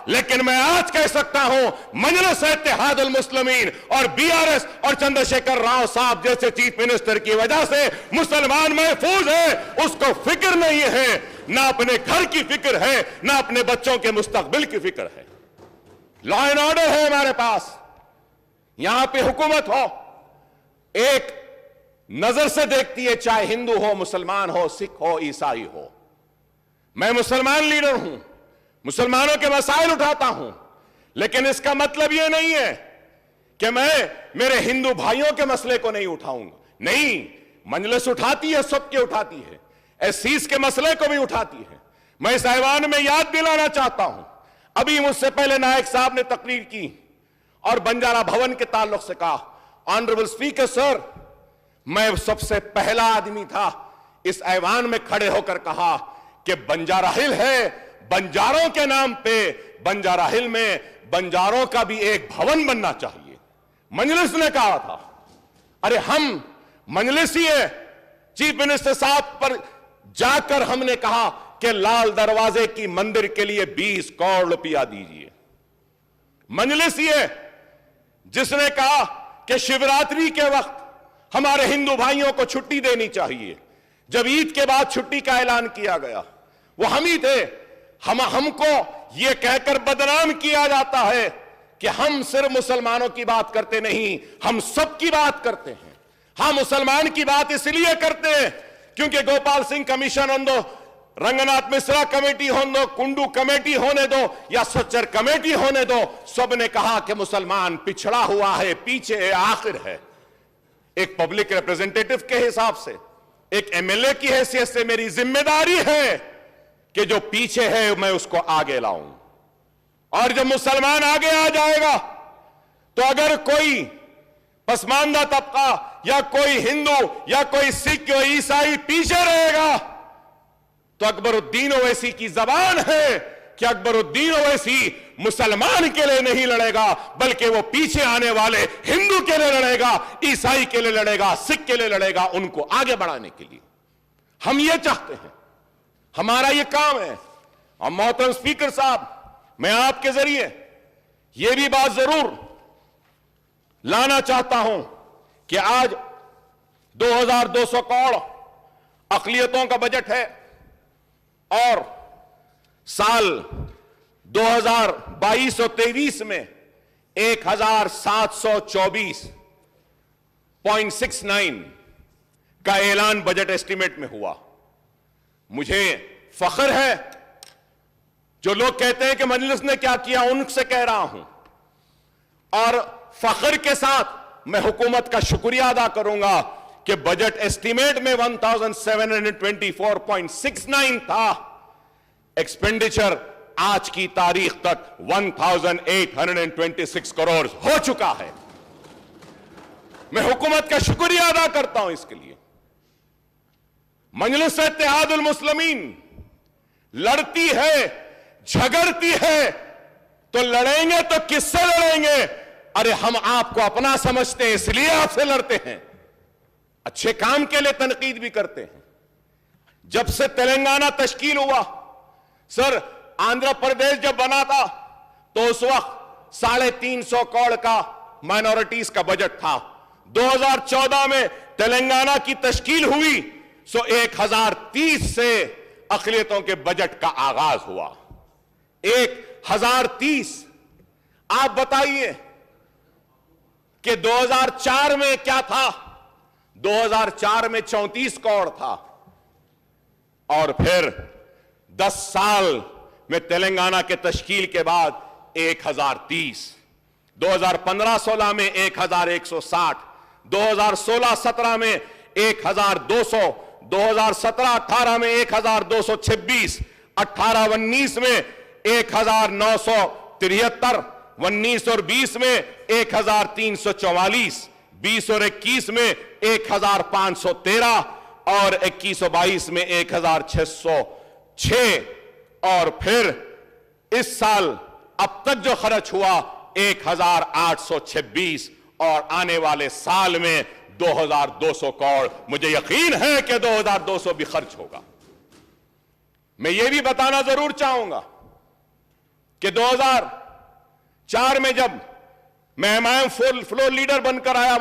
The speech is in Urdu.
لیکن میں آج کہہ سکتا ہوں مجلس اتحاد المسلمین اور BRS اور چندرشیکھر راؤ صاحب جیسے چیف منسٹر کی وجہ سے مسلمان محفوظ ہے. اس کو فکر نہیں ہے، نہ اپنے گھر کی فکر ہے، نہ اپنے بچوں کے مستقبل کی فکر ہے. لا اینڈ آرڈر ہے ہمارے پاس. یہاں پہ حکومت ہو ایک نظر سے دیکھتی ہے، چاہے ہندو ہو، مسلمان ہو، سکھ ہو، عیسائی ہو. میں مسلمان لیڈر ہوں، مسلمانوں کے مسائل اٹھاتا ہوں، لیکن اس کا مطلب یہ نہیں ہے کہ میں میرے ہندو بھائیوں کے مسئلے کو نہیں اٹھاؤں گا. نہیں، مجلس اٹھاتی ہے، سب کے اٹھاتی ہے، ایسیز کے مسئلے کو بھی اٹھاتی ہے. میں اس ایوان میں یاد دلانا چاہتا ہوں، ابھی مجھ سے پہلے نائک صاحب نے تقریر کی اور بنجارہ بھون کے تعلق سے کہا، آنریبل اسپیکر سر، میں سب سے پہلا آدمی تھا اس ایوان میں کھڑے ہو کر کہا کہ بنجارہ ہل ہے، بنجاروں کے نام پہ بنجارہ ہل میں بنجاروں کا بھی ایک بھون بننا چاہیے. مجلس نے کہا تھا. ارے ہم مجلسی ہے، چیف منسٹر صاحب پر جا کر ہم نے کہا کہ لال دروازے کی مندر کے لیے 20 کروڑ روپیہ دیجیے. مجلسی ہے جس نے کہا کہ شیوراتری کے وقت ہمارے ہندو بھائیوں کو چھٹی دینی چاہیے. جب عید کے بعد چھٹی کا اعلان کیا گیا وہ ہم ہی تھے. ہم کو یہ کہہ کر بدنام کیا جاتا ہے کہ ہم صرف مسلمانوں کی بات کرتے نہیں، ہم سب کی بات کرتے ہیں. ہم مسلمان کی بات اس لیے کرتے ہیں کیونکہ گوپال سنگھ کمیشن ہونے دو، رنگناتھ مشرا کمیٹی ہونے دو، کنڈو کمیٹی ہونے دو یا سچر کمیٹی ہونے دو، سب نے کہا کہ مسلمان پچھڑا ہوا ہے، پیچھے ہے، آخر ہے. ایک پبلک ریپریزنٹیٹو کے حساب سے، ایک MLA کی حیثیت سے میری ذمہ داری ہے کہ جو پیچھے ہے میں اس کو آگے لاؤں. اور جب مسلمان آگے آ جائے گا تو اگر کوئی پسماندہ طبقہ یا کوئی ہندو یا کوئی سکھ یا عیسائی پیچھے رہے گا تو اکبر الدین اویسی کی زبان ہے کہ اکبر الدین اویسی مسلمان کے لیے نہیں لڑے گا بلکہ وہ پیچھے آنے والے ہندو کے لیے لڑے گا، عیسائی کے لیے لڑے گا، سکھ کے لیے لڑے گا، ان کو آگے بڑھانے کے لیے. ہم یہ چاہتے ہیں، ہمارا یہ کام ہے. اور محترم اسپیکر صاحب، میں آپ کے ذریعے یہ بھی بات ضرور لانا چاہتا ہوں کہ آج 2200 کروڑ اقلیتوں کا بجٹ ہے اور سال 2022-23 میں 1724.69 کا اعلان بجٹ ایسٹیمیٹ میں ہوا. مجھے فخر ہے، جو لوگ کہتے ہیں کہ مجلس نے کیا کیا ان سے کہہ رہا ہوں، اور فخر کے ساتھ میں حکومت کا شکریہ ادا کروں گا کہ بجٹ ایسٹیمیٹ میں 1724.69 تھا، ایکسپینڈیچر آج کی تاریخ تک 1826 کروڑ ہو چکا ہے. میں حکومت کا شکریہ ادا کرتا ہوں اس کے لیے. مجلس اتحاد المسلمین لڑتی ہے، جھگڑتی ہے، تو لڑیں گے تو کس سے لڑیں گے؟ ارے ہم آپ کو اپنا سمجھتے ہیں اس لیے آپ سے لڑتے ہیں، اچھے کام کے لیے تنقید بھی کرتے ہیں. جب سے تلنگانہ تشکیل ہوا، سر آندھرا پردیش جب بنا تھا تو اس وقت 350 کروڑ کا مائنورٹیز کا بجٹ تھا. 2014 میں تلنگانہ کی تشکیل ہوئی سو 1030 سے اقلیتوں کے بجٹ کا آغاز ہوا. 1030. آپ بتائیے کہ 2004 میں کیا تھا؟ 2004 میں 34 کروڑ تھا، اور پھر 10 سال میں تلنگانہ کے تشکیل کے بعد 1030. 2015-16 میں 1160، 2016-17 میں 1200، 2017-18 میں 1226، 18-19 میں 1973، 19 اور 20 میں 1344، 20 اور 21 میں 1513، اور 21 اور 22 میں 1606، اور پھر اس سال اب تک جو خرچ ہوا 1826، اور آنے والے سال میں 2200 کروڑ. مجھے یقین ہے کہ 2200 بھی خرچ ہوگا. میں یہ بھی بتانا ضرور چاہوں گا کہ 2004 میں جب میں فلور لیڈر بن کر آیا